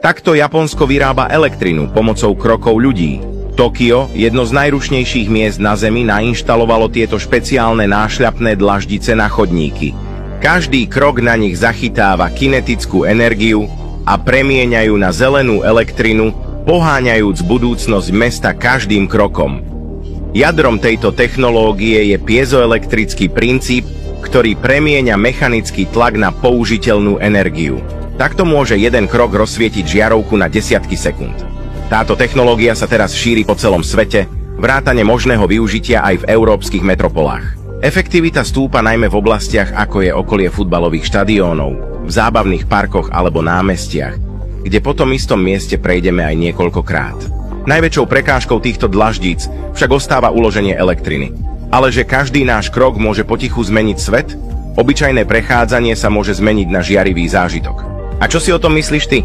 Takto Japonsko vyrába elektrinu pomocou krokov ľudí. Tokio, jedno z najrušnejších miest na Zemi, nainštalovalo tieto špeciálne nášľapné dlaždice na chodníky. Každý krok na nich zachytáva kinetickú energiu a premieňajú na zelenú elektrinu, poháňajúc budúcnosť mesta každým krokom. Jadrom tejto technológie je piezoelektrický princíp, ktorý premieňa mechanický tlak na použiteľnú energiu. Takto môže jeden krok rozsvietiť žiarovku na desiatky sekúnd. Táto technológia sa teraz šíri po celom svete, vrátane možného využitia aj v európskych metropolách. Efektivita stúpa najmä v oblastiach, ako je okolie futbalových štadiónov, v zábavných parkoch alebo námestiach, kde po tom istom mieste prejdeme aj niekoľkokrát. Najväčšou prekážkou týchto dlaždíc však ostáva uloženie elektriny. Ale že každý náš krok môže potichu zmeniť svet, obyčajné prechádzanie sa môže zmeniť na žiarivý zážitok. A čo si o tom myslíš ty?